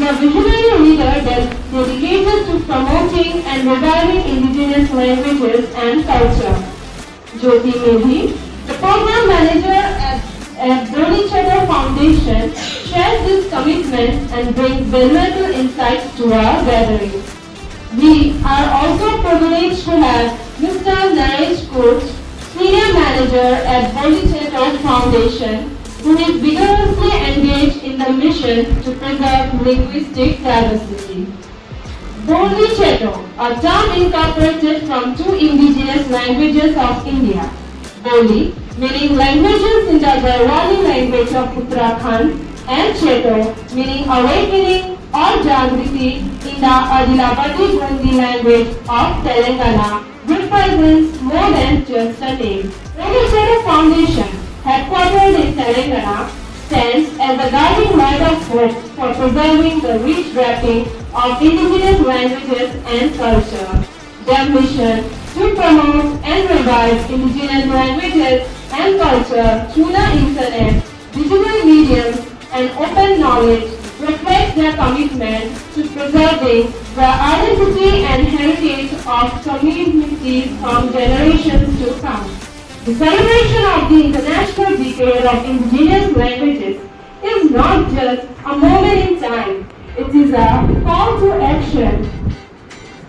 a visionary leader dedicated to promoting and reviving indigenous languages and culture. Jyoti Medhi, the program manager at Boli Cheto Foundation, shares this commitment and brings valuable insights to our gathering. We are also privileged to have Mr. Naresh Koch, Senior Manager at Boli Cheto Foundation, who is vigorously engaged in the mission to preserve linguistic diversity. Boli Cheto, a term incorporated from two indigenous languages of India. Boli, meaning languages in the Garhwali language of Uttarakhand, and Cheto, meaning awakening or Jagriti in the Adilabadi Gondi language of Telangana, represents more than just a name. Boli Cheto Foundation, headquartered in Telangana, stands as a guiding light of hope for preserving the rich wrapping of indigenous languages and culture. Their mission to promote and revive indigenous languages and culture through the internet, digital mediums, and open knowledge reflects their commitment to preserving the identity and heritage of communities from generations to come. The celebration of the International Decade of Indigenous Languages is not just a moment in time. It is a call to action,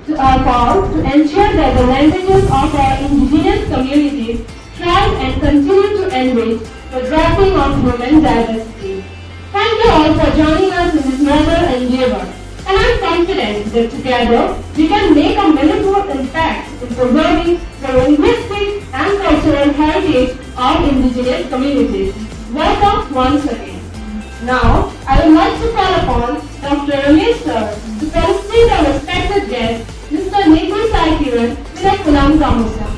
a call to ensure that the languages of our indigenous communities thrive and continue to enrich the drafting of human diversity. Thank you all for joining us in this noble endeavor, and I am confident that together we can make a meaningful impact in preserving the linguistic and cultural heritage of indigenous communities. Welcome once again. Now, I would like to call upon Dr. Ramesh sir to felicitate our respected guest, Mr. Nikhil Saikiran, with a Kulam Samosa.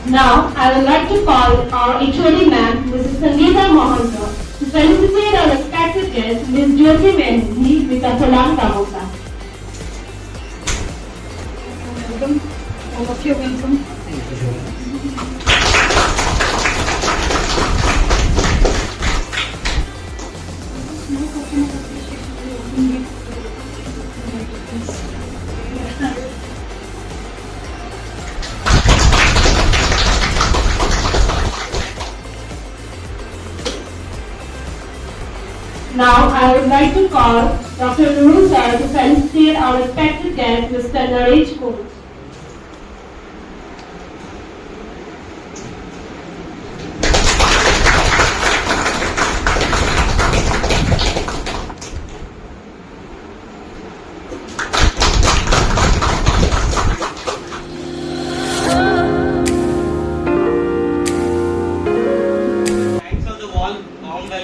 Now, I would like to call our HOD ma'am, Mrs. Sangeeta Mohanto, to felicitate our respected guest, Ms. Jyoti Medhi, with a Salam Samosa. Welcome. All of you welcome. Now, I would like to call Dr. Nuru sir to felicitate our respected guest, Mr. Naresh Koch.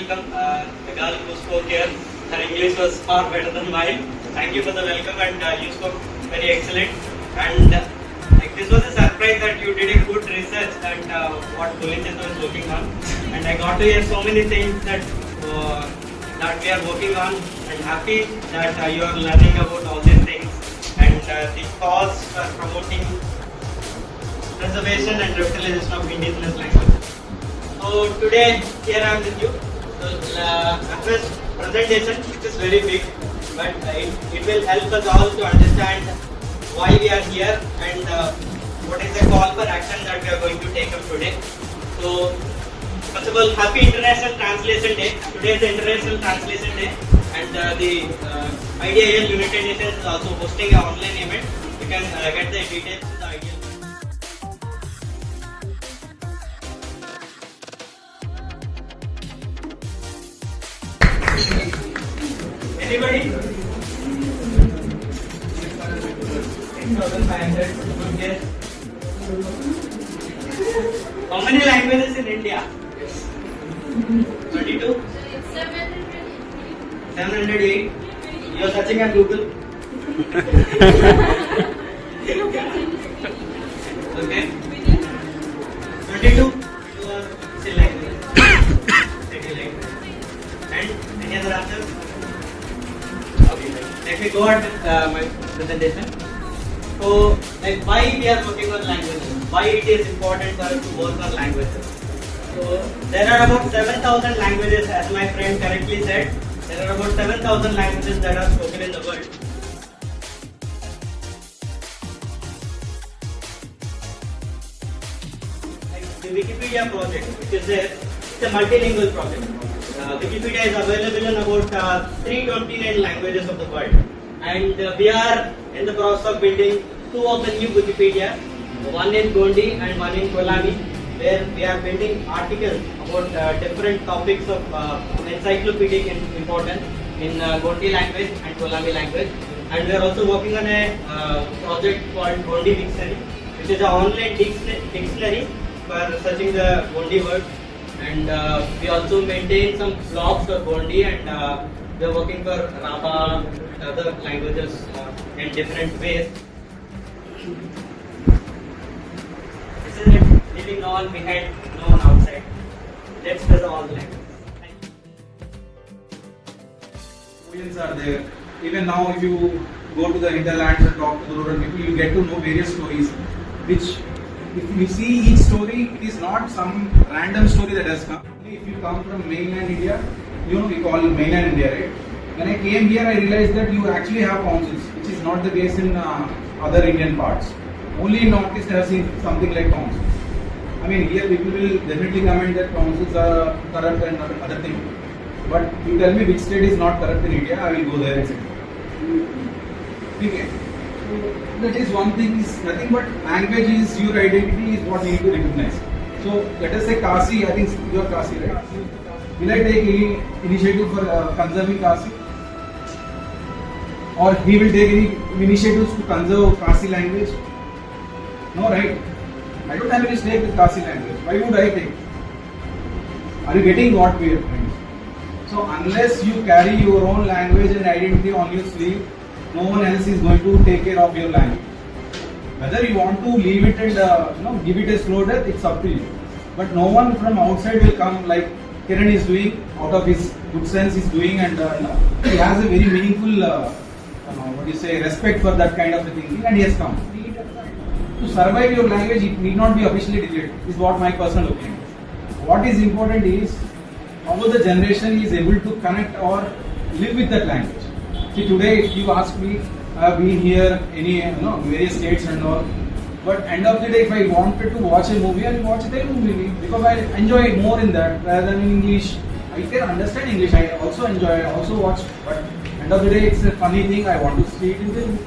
The girl who spoke here, her English was far better than mine. Thank you for the welcome, and you spoke very excellent. And this was a surprise that you did a good research that what Boli Cheto is working on. And I got to hear so many things that that we are working on. And happy that you are learning about all these things. And the cause for promoting preservation and revitalization of indigenous languages. So today here I am with you. This presentation is very big, but it will help us all to understand why we are here and what is the call for action that we are going to take up today. So, first of all, happy International Translation Day. Today is the International Translation Day, and the IDIL United Nations is also hosting an online event. You can get the details in the IDIL. Anybody? 6,500. Good guess. How many languages in India? 22? 708. You are searching at Google. Okay. 22. You are still language. City language. And any other answers? Okay. Let me go on with my presentation. So, like, why we are working on languages? Why it is important for us to work on languages? So, there are about 7,000 languages, as my friend correctly said. There are about 7,000 languages that are spoken in the world. Like the Wikipedia project, which is there, it's a multilingual project. Wikipedia is available in about 329 languages of the world. And we are in the process of building 2 of the new Wikipedia, one in Gondi and one in Kolami, where we are building articles about different topics of encyclopedic importance in Gondi language and Kolami language. And we are also working on a project called Gondi Dictionary, which is an online dictionary for searching the Gondi word. And we also maintain some blogs for Gondi, and we are working for Raba and other languages in different ways. This is it, leaving no one behind, no one outside. Let's preserve all the languages. Stories are there. Even now, if you go to the hinterlands and talk to the rural people, you get to know various stories, which, if you see each story, it is not some random story that has come. If you come from mainland India, you know, we call mainland India, right? When I came here, I realized that you actually have councils, which is not the case in other Indian parts. Only in Northeast I have seen something like councils. I mean, here people will definitely comment that councils are corrupt and other things. But you tell me which state is not corrupt in India, I will go there, etc. Okay. So that is one thing, is nothing but language is your identity, is what you need to recognize. So let us say Kasi, I think you are Kasi, right? Will I take any initiative for conserving Kasi? Or he will take any initiatives to conserve Kasi language? No, right? I don't have any stake with Kasi language. Why would I take? Are you getting what we are doing? So unless you carry your own language and identity on your sleeve, no one else is going to take care of your language. Whether you want to leave it and give it a slow death, it's up to you. But no one from outside will come like Kiran is doing, out of his good sense is doing, and he has a very meaningful respect for that kind of a thinking, and he has come. To survive your language, it need not be officially deleted, is what my personal opinion is. What is important is how the generation is able to connect or live with that language. See, today if you ask me, I have been here various states and all, but end of the day, if I wanted to watch a movie, I will watch a Telugu movie because I enjoy it more in that rather than in English. I can understand English, I also enjoy, I also watch, but end of the day, it's a funny thing, I want to see it in Telugu.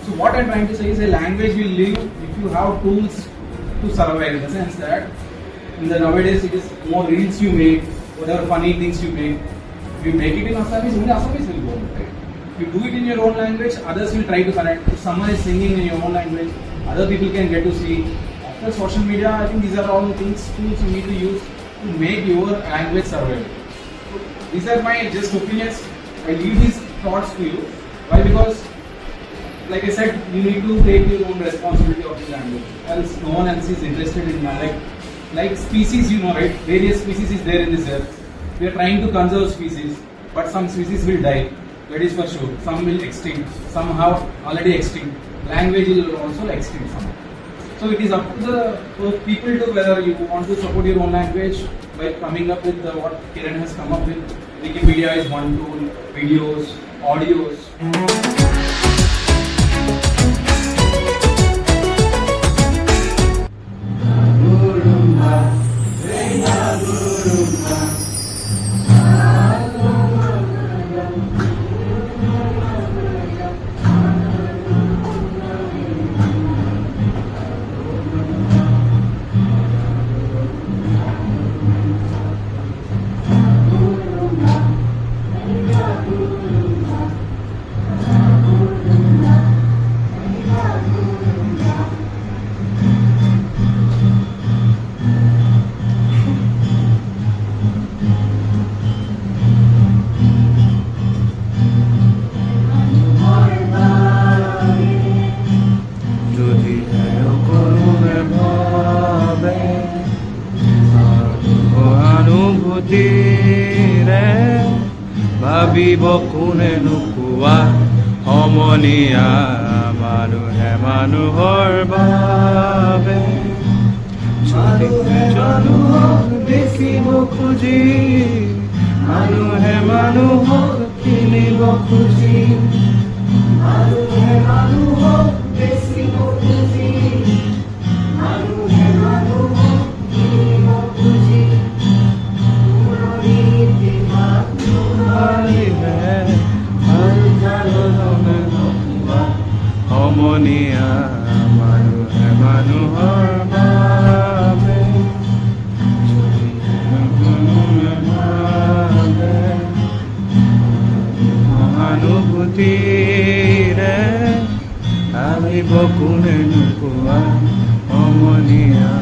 So what I'm trying to say is a language will live if you have tools to survive, in the sense that in the nowadays it is more reels you make, whatever funny things you make. If you make it in Assamese, only Assamese will go, right? If you do it in your own language, others will try to connect. If someone is singing in your own language, other people can get to see. After social media, I think these are all the things, tools you need to use to make your language survive. These are my just opinions. I leave these thoughts to you. Why? Because, like I said, you need to take your own responsibility of the language. Else, no one else is interested in like species, right? Various species is there in this earth. We are trying to conserve species, but some species will die. That is for sure. Some will extinct. Some have already extinct. Language will also extinct some. So it is up to the people to whether you want to support your own language by coming up with what Kiran has come up with. Wikipedia is one tool, videos, audios. ভাবিব কোনেনো কোৱা সমনীয়া মানুহে মানুহৰ বাবে মানুহে মানুহক দেখিব খুজি মানুহে মানুহক কিনিব খুজি মানুহে মানুহক দেখিব খুজি মানুহে মানুহক কিনিব খুজি সমনীয়া মানুহে মানুহৰ বাবে সহানুভূতিৰে আহিব কোনে নোপোৱা সমনীয়া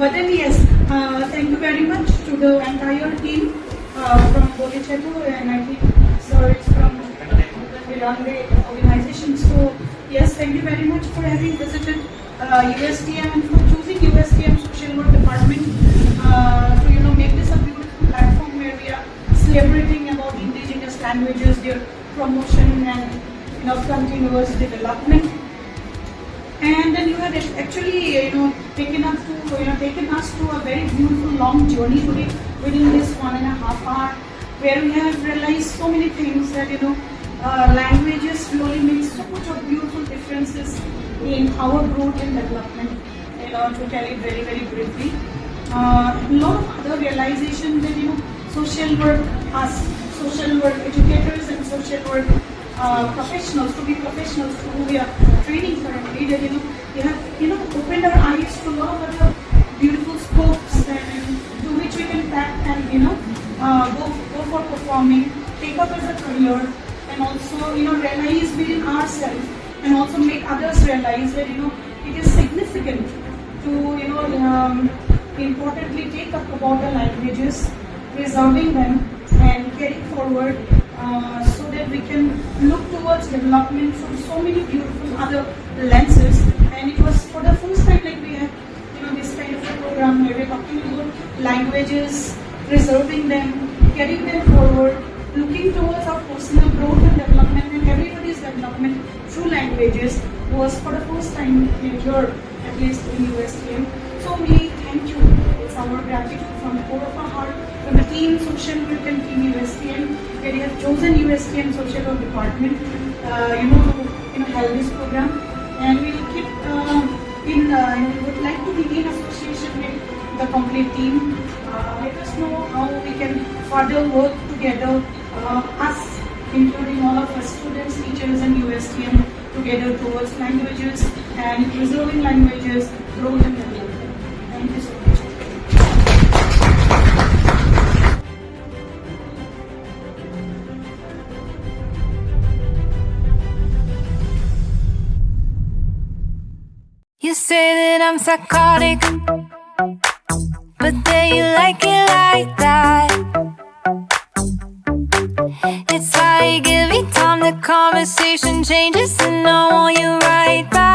But then yes, thank you very much to the entire team from Boli Cheto, and I think sir it's from the organization. So yes, thank you very much for having visited USTM and for choosing USTM Social Work Department to make this a beautiful platform where we are celebrating about indigenous languages, their promotion and continuous development. And then you have actually taken us to a very beautiful long journey today within this 1.5 hour, where we have realized so many things that languages really make so much of beautiful differences in our growth and development. To tell it very very briefly, a lot of other realizations that social work, us social work educators and social work professionals, to be professionals who we are training currently, that we have opened our eyes to a lot of other beautiful scopes and to which we can tap and go for performing, take up as a career, and also realize within ourselves and also make others realize that it is significant to importantly take up about the languages, preserving them and carrying forward. So that we can look towards development from so many beautiful other lenses. And it was for the first time like we have this kind of a program where we're talking about languages, preserving them, carrying them forward, looking towards our personal growth and development and everybody's development through languages was for the first time here, at least in USTM. So we thank you. It's our gratitude from the core of our heart, from chosen USTM Social Work Department, to help this program, and we will keep we would like to be in association with the complete team. Let us know how we can further work together, us, including all of us students, teachers, and USTM together towards languages and preserving languages, growth and development. Thank you so much. You say that I'm psychotic, but then you like it like that. It's like every time the conversation changes, and I want you right back.